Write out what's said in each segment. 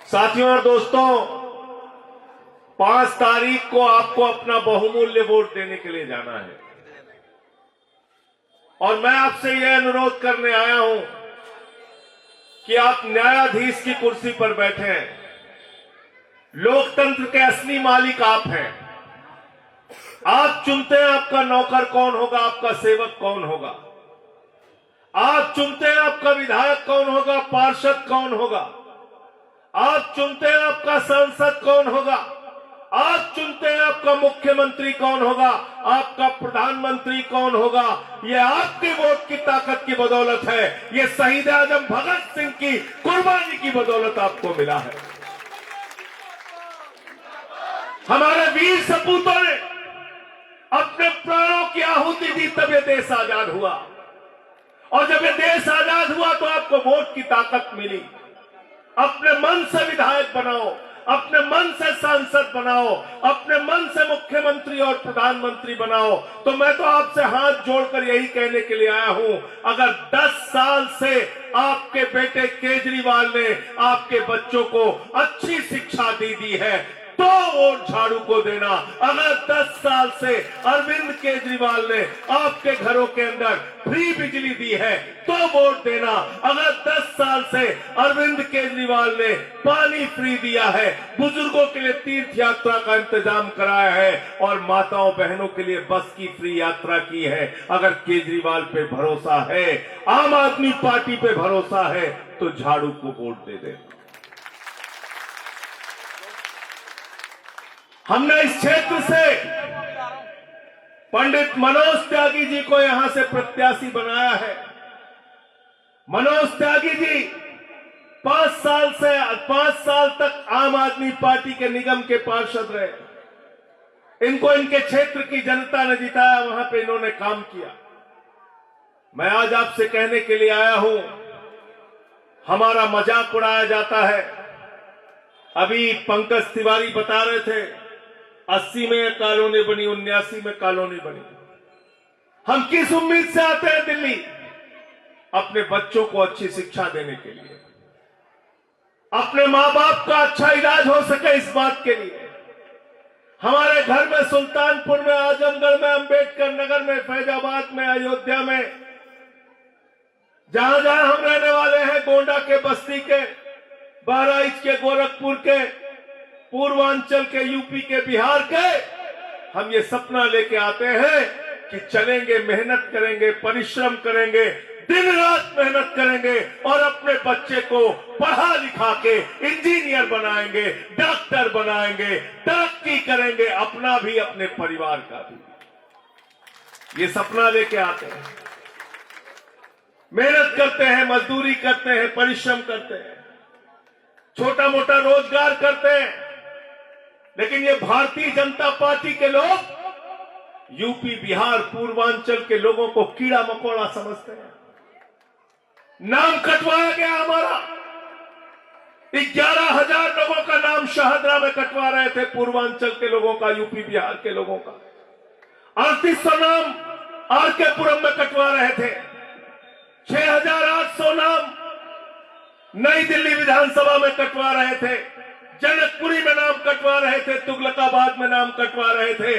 साथियों और दोस्तों, 5 तारीख को आपको अपना बहुमूल्य वोट देने के लिए जाना है और मैं आपसे यह अनुरोध करने आया हूं कि आप न्यायाधीश की कुर्सी पर बैठे हैं। लोकतंत्र के असली मालिक आप हैं। आप चुनते हैं आपका नौकर कौन होगा, आपका सेवक कौन होगा। आप चुनते हैं आपका विधायक कौन होगा, पार्षद कौन होगा। आप चुनते हैं आपका सांसद कौन होगा। आप चुनते हैं आपका मुख्यमंत्री कौन होगा, आपका प्रधानमंत्री कौन होगा। यह आपके वोट की ताकत की बदौलत है। यह शहीद आजम भगत सिंह की कुर्बानी की बदौलत आपको मिला है। हमारे वीर सपूतों ने अपने प्राणों की आहुति दी, तब यह देश आजाद हुआ। और जब यह देश आजाद हुआ तो आपको वोट की ताकत मिली। अपने मन से विधायक बनाओ, अपने मन से सांसद बनाओ, अपने मन से मुख्यमंत्री और प्रधानमंत्री बनाओ। तो मैं तो आपसे हाथ जोड़कर यही कहने के लिए आया हूं, अगर 10 साल से आपके बेटे केजरीवाल ने आपके बच्चों को अच्छी शिक्षा दी है तो वोट झाड़ू को देना। अगर 10 साल से अरविंद केजरीवाल ने आपके घरों के अंदर फ्री बिजली दी है तो वोट देना। अगर 10 साल से अरविंद केजरीवाल ने पानी फ्री दिया है, बुजुर्गों के लिए तीर्थ यात्रा का इंतजाम कराया है और माताओं बहनों के लिए बस की फ्री यात्रा की है, अगर केजरीवाल पे भरोसा है, आम आदमी पार्टी पे भरोसा है, तो झाड़ू को वोट दे देना। हमने इस क्षेत्र से पंडित मनोज त्यागी जी को यहां से प्रत्याशी बनाया है। मनोज त्यागी जी 5 साल तक आम आदमी पार्टी के निगम के पार्षद रहे। इनको इनके क्षेत्र की जनता ने जिताया, वहां पे इन्होंने काम किया। मैं आज आपसे कहने के लिए आया हूं, हमारा मजाक उड़ाया जाता है। अभी पंकज तिवारी बता रहे थे 80 में कॉलोनी बनी, 79 में कॉलोनी बनी। हम किस उम्मीद से आते हैं दिल्ली? अपने बच्चों को अच्छी शिक्षा देने के लिए, अपने मां बाप का अच्छा इलाज हो सके इस बात के लिए। हमारे घर में, सुल्तानपुर में, आजमगढ़ में, अंबेडकर नगर में, फैजाबाद में, अयोध्या में, जहां जहां हम रहने वाले हैं, गोंडा के, बस्ती के, बहराइच के, गोरखपुर के, पूर्वांचल के, यूपी के, बिहार के, हम ये सपना लेके आते हैं कि चलेंगे, मेहनत करेंगे, परिश्रम करेंगे, दिन रात मेहनत करेंगे और अपने बच्चे को पढ़ा लिखा के इंजीनियर बनाएंगे, डॉक्टर बनाएंगे, तरक्की करेंगे, अपना भी, अपने परिवार का भी। ये सपना लेके आते हैं, मेहनत करते हैं, मजदूरी करते हैं, परिश्रम करते हैं, छोटा मोटा रोजगार करते हैं। लेकिन ये भारतीय जनता पार्टी के लोग यूपी, बिहार, पूर्वांचल के लोगों को कीड़ा मकोड़ा समझते हैं। नाम कटवाया गया हमारा। 11,000 लोगों का नाम शाहदरा में कटवा रहे थे, पूर्वांचल के लोगों का, यूपी बिहार के लोगों का। 3800 नाम आरकेपुरम में कटवा रहे थे। 6,800 नाम नई दिल्ली विधानसभा में कटवा रहे थे, जनकपुरी में नाम कटवा रहे थे, तुगलकाबाद में नाम कटवा रहे थे।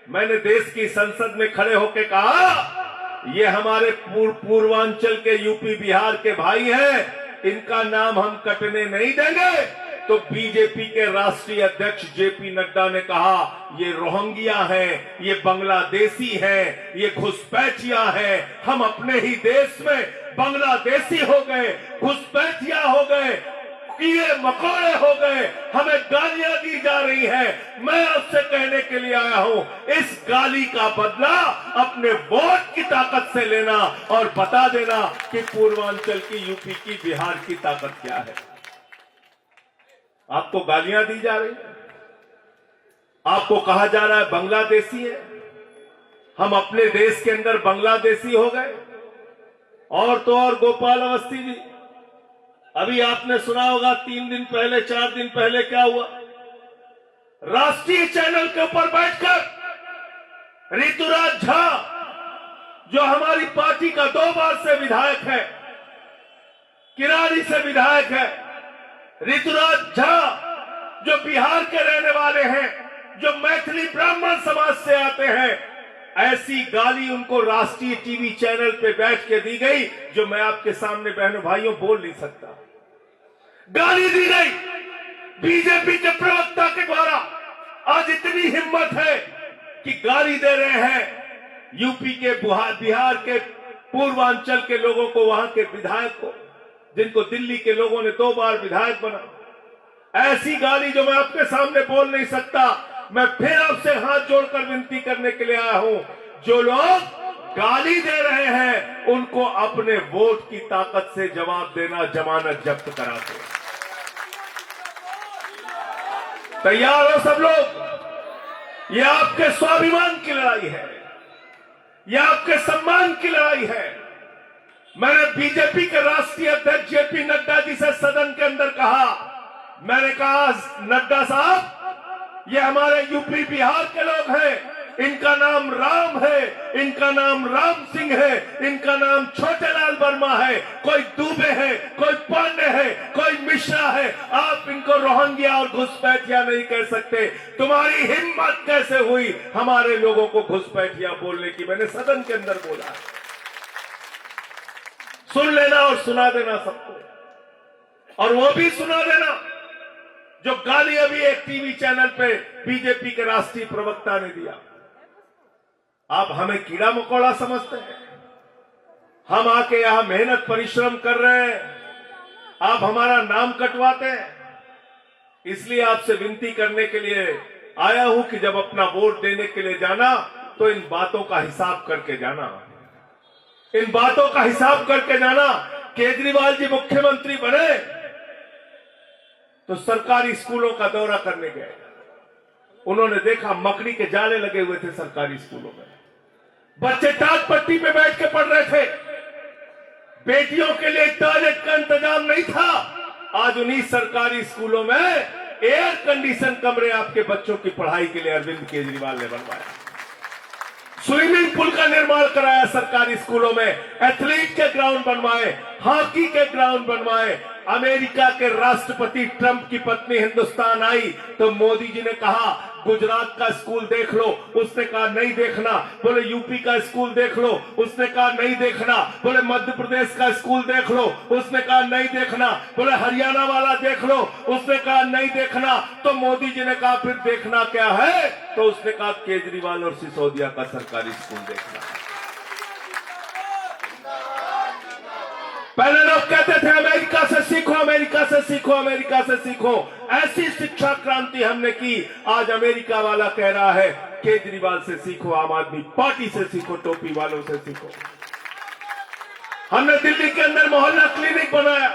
मैंने देश की संसद में खड़े होकर कहा, ये हमारे पूर्वांचल के, यूपी बिहार के भाई हैं, इनका नाम हम कटने नहीं देंगे। तो बीजेपी के राष्ट्रीय अध्यक्ष जेपी नड्डा ने कहा, ये रोहिंग्या हैं, ये बांग्लादेशी हैं, ये घुसपैठिया हैं, हम अपने ही देश में बांग्लादेशी हो गए, घुसपैठिया हो गए, कीड़े मकोड़े हो गए, हमें गालियां दी जा रही हैं। मैं आपसे कहने के लिए आया हूं, इस गाली का बदला अपने वोट की ताकत से लेना और बता देना कि पूर्वांचल की, यूपी की, बिहार की ताकत क्या है। आपको गालियां दी जा रही है, आपको कहा जा रहा है बांग्लादेशी है। हम अपने देश के अंदर बांग्लादेशी हो गए। और तो और गोपाल अवस्थी जी, अभी आपने सुना होगा 3 दिन पहले, 4 दिन पहले क्या हुआ। राष्ट्रीय चैनल के ऊपर बैठकर ऋतुराज झा, जो हमारी पार्टी का 2 बार से विधायक है, किराड़ी से विधायक है, ऋतुराज झा जो बिहार के रहने वाले हैं, जो मैथिली ब्राह्मण समाज से आते हैं, ऐसी गाली उनको राष्ट्रीय टीवी चैनल पे बैठ के दी गई जो मैं आपके सामने बहनों भाइयों बोल नहीं सकता। गाली दी गई बीजेपी के प्रवक्ता के द्वारा। आज इतनी हिम्मत है कि गाली दे रहे हैं यूपी के बिहार के पूर्वांचल के लोगों को, वहां के विधायक को, जिनको दिल्ली के लोगों ने 2 बार विधायक बना। ऐसी गाली जो मैं आपके सामने बोल नहीं सकता। मैं फिर आपसे हाथ जोड़कर विनती करने के लिए आया हूं, जो लोग गाली दे रहे हैं उनको अपने वोट की ताकत से जवाब देना, जमानत जब्त करा दो। तैयार हो सब लोग? ये आपके स्वाभिमान की लड़ाई है, यह आपके सम्मान की लड़ाई है। मैंने बीजेपी के राष्ट्रीय अध्यक्ष जेपी नड्डा जी से सदन के अंदर कहा, मैंने कहा नड्डा साहब, ये हमारे यूपी बिहार के लोग हैं, इनका नाम राम है, इनका नाम राम सिंह है, इनका नाम छोटेलाल वर्मा है, कोई दुबे है, कोई पांडे है, कोई मिश्रा है। आप इनको रोहंग्या और घुसपैठिया नहीं कह सकते। तुम्हारी हिम्मत कैसे हुई हमारे लोगों को घुसपैठिया बोलने की? मैंने सदन के अंदर बोला। सुन लेना और सुना देना सबको, और वो भी सुना देना जो गाली अभी एक टीवी चैनल पे बीजेपी के राष्ट्रीय प्रवक्ता ने दिया। आप हमें कीड़ा मकोड़ा समझते हैं? हम आके यहां मेहनत परिश्रम कर रहे हैं, आप हमारा नाम कटवाते हैं। इसलिए आपसे विनती करने के लिए आया हूं कि जब अपना वोट देने के लिए जाना तो इन बातों का हिसाब करके जाना, इन बातों का हिसाब करके जाना। केजरीवाल जी मुख्यमंत्री बने तो सरकारी स्कूलों का दौरा करने गए, उन्होंने देखा मकड़ी के जाले लगे हुए थे सरकारी स्कूलों में, बच्चे टाट पट्टी पे बैठ के पढ़ रहे थे, बेटियों के लिए टॉयलेट का इंतजाम नहीं था। आज उन्हीं सरकारी स्कूलों में एयर कंडीशन कमरे आपके बच्चों की पढ़ाई के लिए अरविंद केजरीवाल ने बनवाया। स्विमिंग पूल का निर्माण कराया सरकारी स्कूलों में, एथलीट के ग्राउंड बनवाए, हॉकी के ग्राउंड बनवाए। अमेरिका के राष्ट्रपति ट्रंप की पत्नी हिंदुस्तान आई तो मोदी जी ने कहा गुजरात का स्कूल देख लो, उसने कहा नहीं देखना। बोले यूपी का स्कूल देख लो, उसने कहा नहीं देखना। बोले मध्य प्रदेश का स्कूल देख लो, उसने कहा नहीं देखना। बोले हरियाणा वाला देख लो, उसने कहा नहीं देखना। तो मोदी जी ने कहा फिर देखना क्या है? तो उसने कहा केजरीवाल और सिसोदिया का सरकारी स्कूल देखना। पहले लोग कहते थे अमेरिका से सीखो, अमेरिका से सीखो, अमेरिका से सीखो। ऐसी शिक्षा क्रांति हमने की। आज अमेरिका वाला कह रहा है केजरीवाल से सीखो, आम आदमी पार्टी से सीखो, टोपी वालों से सीखो। हमने दिल्ली के अंदर मोहल्ला क्लिनिक बनाया।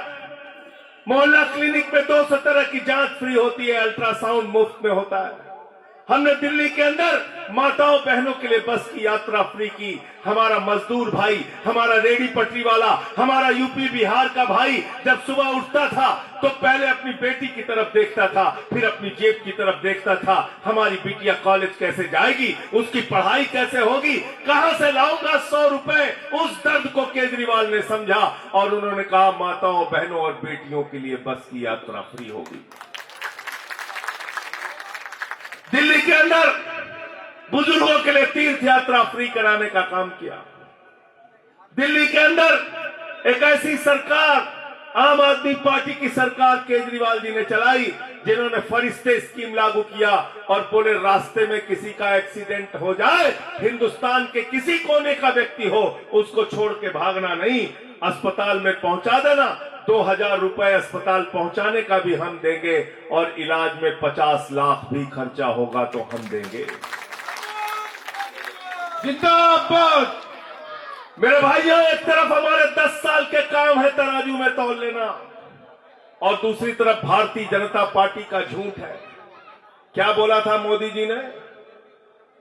मोहल्ला क्लिनिक में 200 तरह की जांच फ्री होती है, अल्ट्रासाउंड मुफ्त में होता है। हमने दिल्ली के अंदर माताओं बहनों के लिए बस की यात्रा फ्री की। हमारा मजदूर भाई, हमारा रेडी पटरी वाला, हमारा यूपी बिहार का भाई जब सुबह उठता था तो पहले अपनी बेटी की तरफ देखता था, फिर अपनी जेब की तरफ देखता था। हमारी बिटिया कॉलेज कैसे जाएगी, उसकी पढ़ाई कैसे होगी, कहां से लाऊंगा 100 रुपए। उस दर्द को केजरीवाल ने समझा और उन्होंने कहा माताओं बहनों और बेटियों के लिए बस की यात्रा फ्री होगी। दिल्ली के अंदर बुजुर्गों के लिए तीर्थ यात्रा फ्री कराने का काम किया। दिल्ली के अंदर एक ऐसी सरकार, आम आदमी पार्टी की सरकार केजरीवाल जी ने चलाई, जिन्होंने फरिश्ते स्कीम लागू किया और बोले रास्ते में किसी का एक्सीडेंट हो जाए, हिंदुस्तान के किसी कोने का व्यक्ति हो, उसको छोड़ के भागना नहीं, अस्पताल में पहुंचा देना। 2000 रुपए अस्पताल पहुंचाने का भी हम देंगे और इलाज में 50 लाख भी खर्चा होगा तो हम देंगे। जिंदाबाद। मेरे भाइयों, एक तरफ हमारे 10 साल के काम है तराजू में तौल लेना और दूसरी तरफ भारतीय जनता पार्टी का झूठ है। क्या बोला था मोदी जी ने?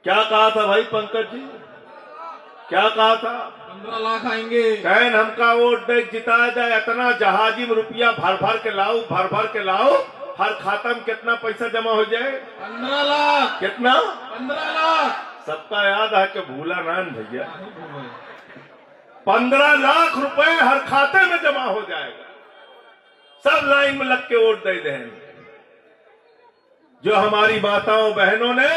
क्या कहा था भाई पंकज जी? क्या कहा था? 15 लाख आएंगे। कहन हमका वोट दे जिताया जाए, इतना जहाजी में रुपया भर भर के लाओ, भर भर के लाओ, हर खाता में कितना पैसा जमा हो जाए? 15 लाख। कितना? 15 लाख। सबका याद है कि भूला ना भैया। 15 लाख रुपए हर खाते में जमा हो जाएगा। सब लाइन में लग के वोट दे दें। जो हमारी माताओं बहनों ने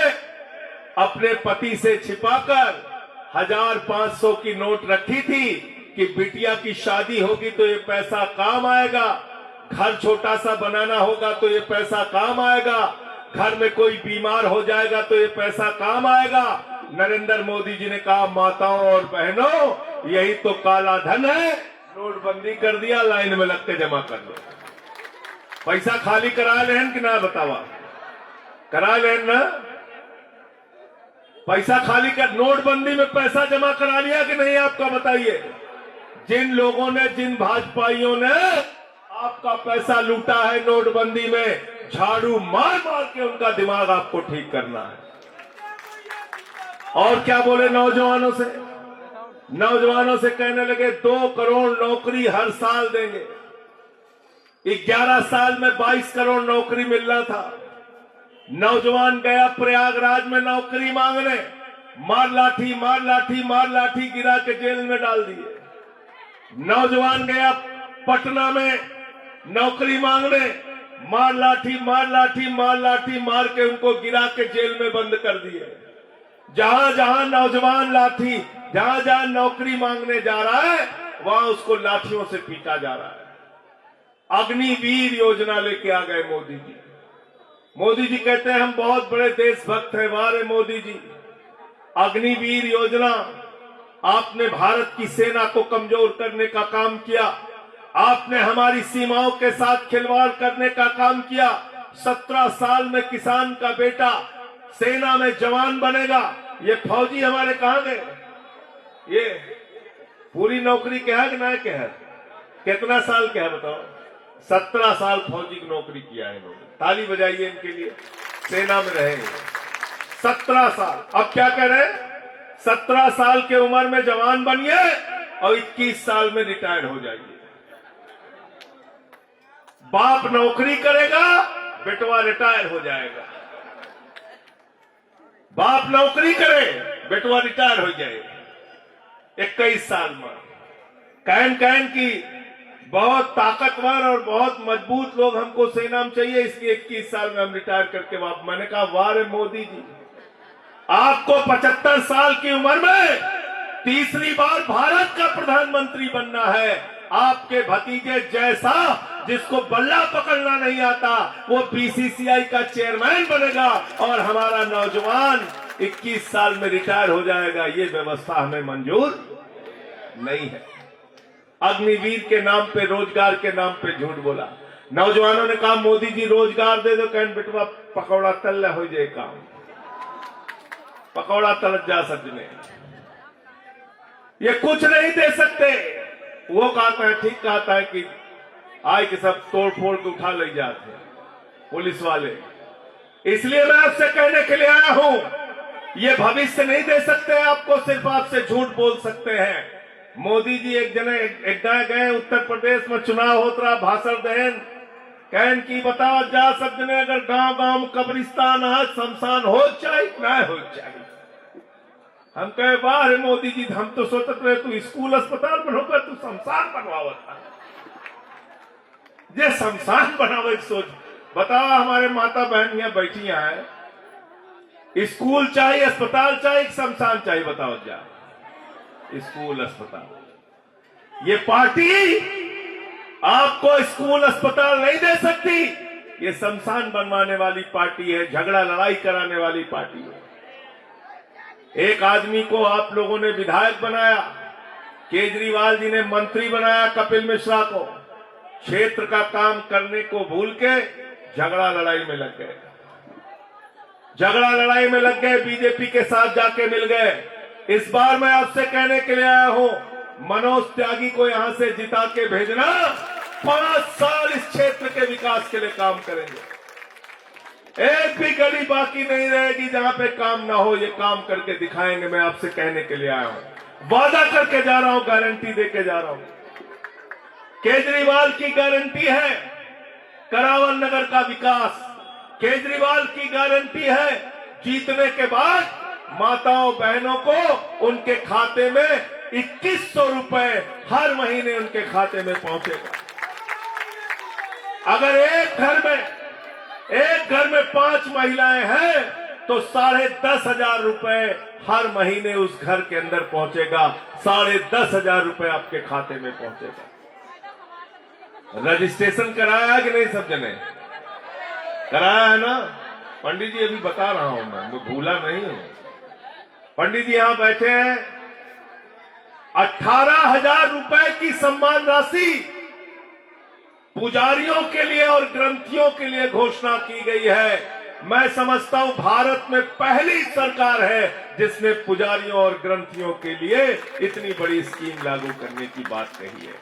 अपने पति से छिपाकर 1500 की नोट रखी थी कि बिटिया की शादी होगी तो ये पैसा काम आएगा, घर छोटा सा बनाना होगा तो ये पैसा काम आएगा, घर में कोई बीमार हो जाएगा तो ये पैसा काम आएगा। नरेंद्र मोदी जी ने कहा माताओं और बहनों यही तो काला धन है, नोटबंदी कर दिया, लाइन में लग के जमा कर लो। पैसा खाली करा लेन कि ना बतावा, करा लेन ना, पैसा खाली कर, नोटबंदी में पैसा जमा करा लिया कि नहीं आपका बताइए। जिन लोगों ने, जिन भाजपाइयों ने आपका पैसा लूटा है नोटबंदी में, झाड़ू मार मार के उनका दिमाग आपको ठीक करना है। और क्या बोले नौजवानों से, नौजवानों से कहने लगे 2 करोड़ नौकरी हर साल देंगे। 11 साल में 22 करोड़ नौकरी मिलना था। नौजवान गया प्रयागराज में नौकरी मांगने, मार लाठी मार लाठी मार लाठी गिरा के जेल में डाल दिए। नौजवान गया पटना में नौकरी मांगने, मार लाठी मार लाठी मार लाठी मार के उनको गिरा के जेल में बंद कर दिए। जहां जहां नौजवान लाठी, जहां जहां नौकरी मांगने जा रहा है वहां उसको लाठियों से पीटा जा रहा है। अग्निवीर योजना लेके आ गए मोदी जी। मोदी जी कहते हैं हम बहुत बड़े देशभक्त हैं, वारे मोदी जी। अग्निवीर योजना, आपने भारत की सेना को कमजोर करने का काम किया, आपने हमारी सीमाओं के साथ खिलवाड़ करने का काम किया। 17 साल में किसान का बेटा सेना में जवान बनेगा। ये फौजी हमारे कहां गए? ये पूरी नौकरी क्या है कि ना क्या है? कितना साल क्या है बताओ? 17 साल फौजी की नौकरी किया है इन्होंने। ताली बजाइए इनके लिए, सेना में रहेंगे 17 साल। अब क्या कह रहे हैं? 17 साल के उम्र में जवान बनिए और 21 साल में रिटायर हो जाइए। बाप नौकरी करेगा, बेटवा रिटायर हो जाएगा। बाप नौकरी करे, बेटवा रिटायर हो जाए 21 साल में। कहन कहन की बहुत ताकतवर और बहुत मजबूत लोग हमको सेना में चाहिए, इसलिए 21 साल में हम रिटायर करके वापस। मैंने कहा वाह रे मोदी जी, आपको 75 साल की उम्र में तीसरी बार भारत का प्रधानमंत्री बनना है। आपके भतीजे जैसा जिसको बल्ला पकड़ना नहीं आता वो बीसीसीआई का चेयरमैन बनेगा और हमारा नौजवान 21 साल में रिटायर हो जाएगा। ये व्यवस्था हमें मंजूर नहीं है। अग्निवीर के नाम पे, रोजगार के नाम पे झूठ बोला। नौजवानों ने कहा मोदी जी रोजगार दे दो, कहन बेटवा पकौड़ा तल हो जाए काम, पकौड़ा तलत जा सजने, ये कुछ नहीं दे सकते। वो कहता है, ठीक कहता है कि आए कि सब तोड़ फोड़ के उठा ले जाते हैं पुलिस वाले। इसलिए मैं आपसे कहने के लिए आया हूं, ये भविष्य नहीं दे सकते आपको, सिर्फ आपसे झूठ बोल सकते हैं। मोदी जी एक जगह गए उत्तर प्रदेश में, चुनाव होता रहा, भाषण देन कहन की बताओ जा सब जने अगर गांव गांव में कब्रिस्तान है, शमशान हो चाहिए ना हो चाहिए। हम कहे वाह रे मोदी जी, हम तो सोचते रहे तू स्कूल अस्पताल बनोगा, तू शमशान बनवावता, ये शमशान बनावे सोच। बताओ हमारे माता बहन यहाँ बैठी हैं, स्कूल चाहिए, अस्पताल चाहिए, शमशान चाहिए? बताओ जा, स्कूल अस्पताल। ये पार्टी आपको स्कूल अस्पताल नहीं दे सकती, ये शमशान बनवाने वाली पार्टी है, झगड़ा लड़ाई कराने वाली पार्टी है। एक आदमी को आप लोगों ने विधायक बनाया, केजरीवाल जी ने मंत्री बनाया कपिल मिश्रा को, क्षेत्र का काम करने को भूल के झगड़ा लड़ाई में लग गए। झगड़ा लड़ाई में लग गए, बीजेपी के साथ जाके मिल गए। इस बार मैं आपसे कहने के लिए आया हूं, मनोज त्यागी को यहां से जिता के भेजना, 5 साल इस क्षेत्र के विकास के लिए काम करेंगे। एक भी गली बाकी नहीं रहेगी जहां पे काम ना हो, ये काम करके दिखाएंगे। मैं आपसे कहने के लिए आया हूं, वादा करके जा रहा हूं, गारंटी देके जा रहा हूं। केजरीवाल की गारंटी है करावल नगर का विकास, केजरीवाल की गारंटी है जीतने के बाद माताओं बहनों को उनके खाते में 2100 रुपए हर महीने उनके खाते में पहुंचेगा। अगर एक घर में 5 महिलाएं हैं तो 10,500 रुपए हर महीने उस घर के अंदर पहुंचेगा। 10,500 रुपए आपके खाते में पहुंचेगा। रजिस्ट्रेशन कराया कि नहीं? सब जने कराया है ना? पंडित जी अभी बता रहा हूं मैं भूला नहीं हूं। पंडित जी यहां बैठे हैं। 18,000 रुपए की सम्मान राशि पुजारियों के लिए और ग्रंथियों के लिए घोषणा की गई है। मैं समझता हूं भारत में पहली सरकार है जिसने पुजारियों और ग्रंथियों के लिए इतनी बड़ी स्कीम लागू करने की बात कही है।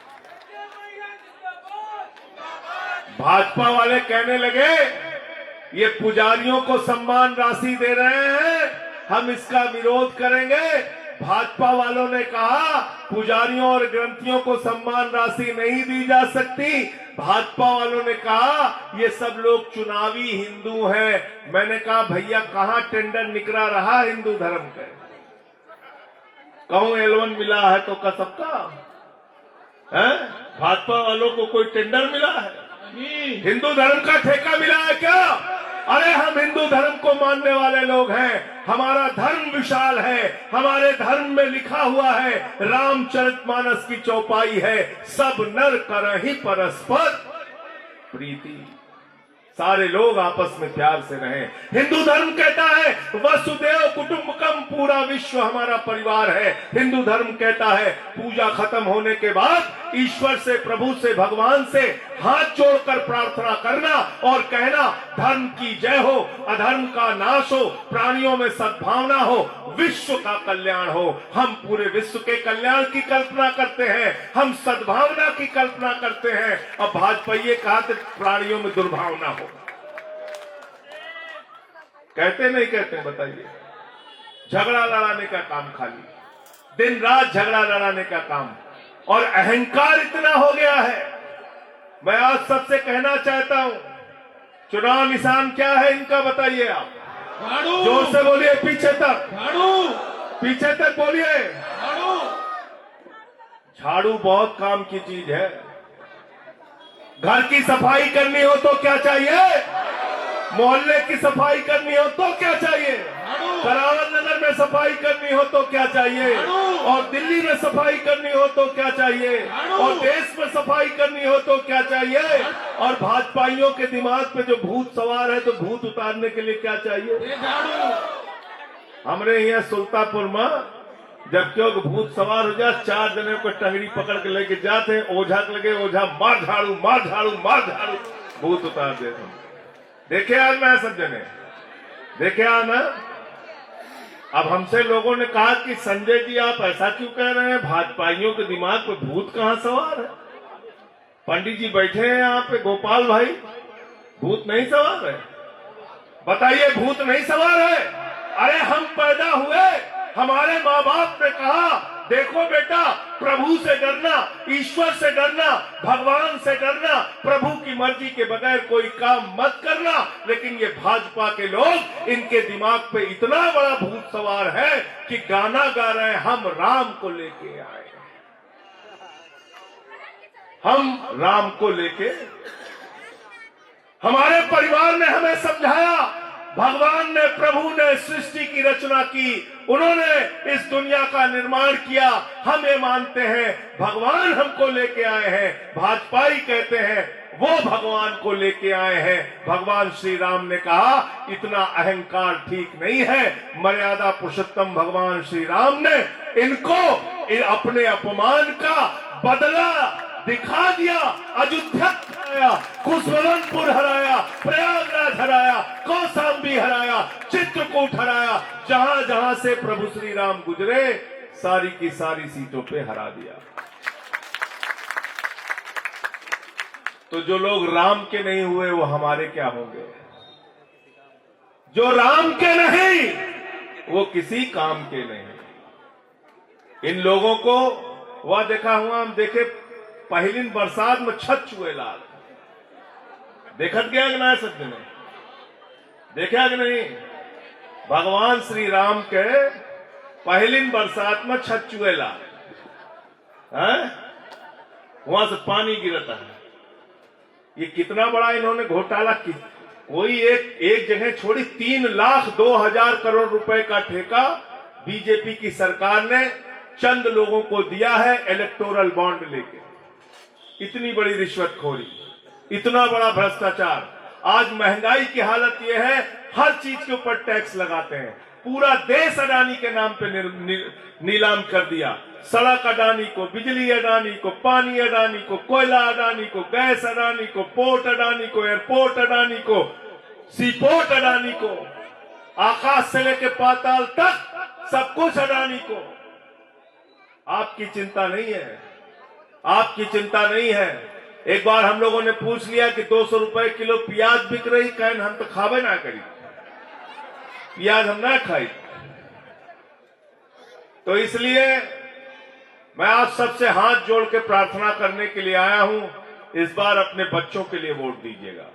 भाजपा वाले कहने लगे ये पुजारियों को सम्मान राशि दे रहे हैं, हम इसका विरोध करेंगे। भाजपा वालों ने कहा पुजारियों और ग्रंथियों को सम्मान राशि नहीं दी जा सकती। भाजपा वालों ने कहा ये सब लोग चुनावी हिंदू हैं। मैंने कहा भैया कहां टेंडर निकला रहा हिंदू धर्म का? कहूं L1 मिला है तो का सबका है? भाजपा वालों को कोई टेंडर मिला है? हिंदू धर्म का ठेका मिला है क्या? अरे हम हिंदू धर्म को मानने वाले लोग हैं। हमारा धर्म विशाल है। हमारे धर्म में लिखा हुआ है, रामचरितमानस की चौपाई है, सब नर करहि परस्पर प्रीति। सारे लोग आपस में प्यार से रहें। हिंदू धर्म कहता है वसुदेव कुटुंबकम, पूरा विश्व हमारा परिवार है। हिंदू धर्म कहता है पूजा खत्म होने के बाद ईश्वर से, प्रभु से, भगवान से हाथ जोड़कर प्रार्थना करना और कहना धर्म की जय हो, अधर्म का नाश हो, प्राणियों में सद्भावना हो, विश्व का कल्याण हो। हम पूरे विश्व के कल्याण की कल्पना करते हैं, हम सद्भावना की कल्पना करते हैं। अब भाजपा ये कहते प्राणियों में दुर्भावना हो। कहते नहीं कहते? बताइए। झगड़ा लड़ाने का काम, खाली दिन रात झगड़ा लड़ाने का काम, और अहंकार इतना हो गया है। मैं आज सबसे कहना चाहता हूं, चुनाव निशान क्या है इनका बताइए आप? झाड़ू। जोर से बोलिए, पीछे तक, झाड़ू। पीछे तक बोलिए। झाड़ू। झाड़ू बहुत काम की चीज है। घर की सफाई करनी हो तो क्या चाहिए? मोहल्ले की सफाई करनी हो तो क्या चाहिए? करावल नगर में सफाई करनी हो तो क्या चाहिए? और दिल्ली में सफाई करनी हो तो क्या चाहिए? और देश में सफाई करनी हो तो क्या चाहिए? और भाजपाइयों के दिमाग पे जो भूत सवार है तो भूत उतारने के लिए क्या चाहिए? हमरे यहाँ सुल्तापुर में जब क्यों भूत सवार हो जाए, 4 जने को टंगड़ी पकड़ के लेके जाते, ओझा के लगे, ओझा मार झाड़ू, मार झाड़ू, मार झाड़ू, भूत उतार देते। देखे आज मैं सब जने देखे आज ना। अब हमसे लोगों ने कहा कि संजय जी आप ऐसा क्यों कह रहे हैं, भाजपाइयों के दिमाग पे भूत कहां सवार है? पंडित जी बैठे हैं यहाँ पे, गोपाल भाई, भूत नहीं सवार है? बताइए, भूत नहीं सवार है? अरे हम पैदा हुए, हमारे माँ बाप ने कहा देखो बेटा, प्रभु से डरना, ईश्वर से डरना, भगवान से डरना, प्रभु की मर्जी के बगैर कोई काम मत करना। लेकिन ये भाजपा के लोग, इनके दिमाग पे इतना बड़ा भूत सवार है कि गाना गा रहे हैं, हम राम को लेके आए, हम राम को लेके। हमारे परिवार ने हमें समझाया, भगवान ने, प्रभु ने सृष्टि की रचना की, उन्होंने इस दुनिया का निर्माण किया, हम ये मानते हैं भगवान हमको लेके आए हैं। भाजपाई कहते हैं वो भगवान को लेके आए हैं। भगवान श्री राम ने कहा इतना अहंकार ठीक नहीं है। मर्यादा पुरुषोत्तम भगवान श्री राम ने इनको अपने अपमान का बदला दिखा दिया। अयोध्या हराया, कुशवंतपुर हराया, प्रयागराज हराया, कौशाम्बी हराया, चित्रकूट हराया, जहां जहां से प्रभु श्री राम गुजरे सारी की सारी सीटों पे हरा दिया। तो जो लोग राम के नहीं हुए वो हमारे क्या होंगे? जो राम के नहीं वो किसी काम के नहीं। इन लोगों को वह देखा हुआ, हम देखे पहली बरसात में छत चुए लाल, देखत गया कि ना? सत्य में देखा कि नहीं? भगवान श्री राम के पहली बरसात में छत चुए लाल, वहां से पानी गिरता है। ये कितना बड़ा इन्होंने घोटाला की। कोई एक जगह छोड़ी 3,02,000 करोड़ रुपए का ठेका बीजेपी की सरकार ने चंद लोगों को दिया है इलेक्टोरल बॉन्ड लेके। इतनी बड़ी रिश्वतखोरी, इतना बड़ा भ्रष्टाचार। आज महंगाई की हालत यह है, हर चीज के ऊपर टैक्स लगाते हैं। पूरा देश अडानी के नाम पे नीलाम कर दिया। सड़क अडानी को, बिजली अडानी को, पानी अडानी को, कोयला अडानी को, गैस अडानी को, पोर्ट अडानी को, एयरपोर्ट अडानी को, सीपोर्ट अडानी को, आकाश से लेके पाताल तक सब कुछ अडानी को। आपकी चिंता नहीं है, आपकी चिंता नहीं है। एक बार हम लोगों ने पूछ लिया कि 200 रुपए किलो प्याज बिक रही, कहन हम तो खावे ना करी, प्याज हम ना खाई। तो इसलिए मैं आप सबसे हाथ जोड़ के प्रार्थना करने के लिए आया हूं, इस बार अपने बच्चों के लिए वोट दीजिएगा,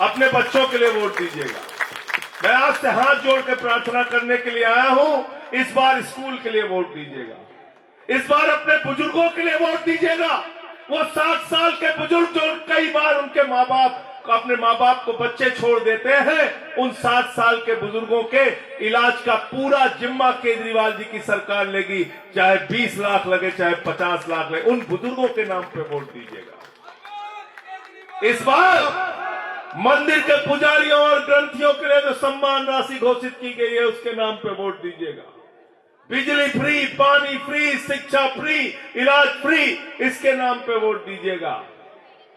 अपने बच्चों के लिए वोट दीजिएगा। मैं आपसे हाथ जोड़ के प्रार्थना करने के लिए आया हूं, इस बार स्कूल के लिए वोट दीजिएगा, इस बार अपने बुजुर्गों के लिए वोट दीजिएगा। वो 60 साल के बुजुर्ग जो कई बार उनके माँ बाप, अपने माँ बाप को बच्चे छोड़ देते हैं, उन 60 साल के बुजुर्गों के इलाज का पूरा जिम्मा केजरीवाल जी की सरकार लेगी। चाहे 20 लाख लगे, चाहे 50 लाख लगे, उन बुजुर्गों के नाम पे वोट दीजिएगा। इस बार मंदिर के पुजारियों और ग्रंथियों के लिए जो सम्मान राशि घोषित की गई है, उसके नाम पे वोट दीजिएगा। बिजली फ्री, पानी फ्री, शिक्षा फ्री, इलाज फ्री, इसके नाम पे वोट दीजिएगा।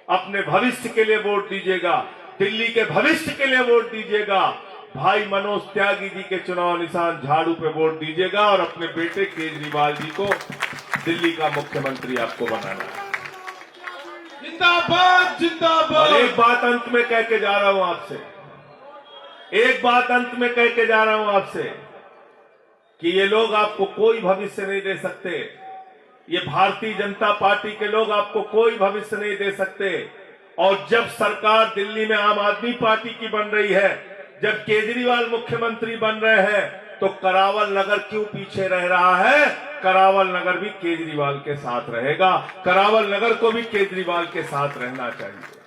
अपने भविष्य के लिए वोट दीजिएगा, दिल्ली के भविष्य के लिए वोट दीजिएगा। भाई मनोज त्यागी जी के चुनाव निशान झाड़ू पे वोट दीजिएगा और अपने बेटे केजरीवाल जी को दिल्ली का मुख्यमंत्री आपको बनाना है। जिंदाबाद जिंदाबाद। और एक बात अंत में कह के जा रहा हूं आपसे, एक बात अंत में कह के जा रहा हूं आपसे कि ये लोग आपको कोई भविष्य नहीं दे सकते। ये भारतीय जनता पार्टी के लोग आपको कोई भविष्य नहीं दे सकते। और जब सरकार दिल्ली में आम आदमी पार्टी की बन रही है, जब केजरीवाल मुख्यमंत्री बन रहे हैं, तो करावल नगर क्यों पीछे रह रहा है? करावल नगर भी केजरीवाल के साथ रहेगा। करावल नगर को भी केजरीवाल के साथ रहना चाहिए।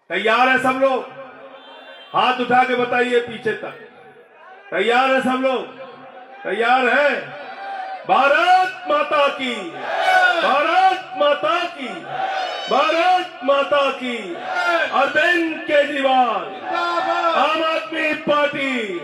तैयार है सब लोग? हाथ उठा के बताइए पीछे तक। तैयार है सब लोग? तैयार है? भारत माता की, भारत माता की, भारत माता की। अरविंद केजरीवाल, आम आदमी पार्टी।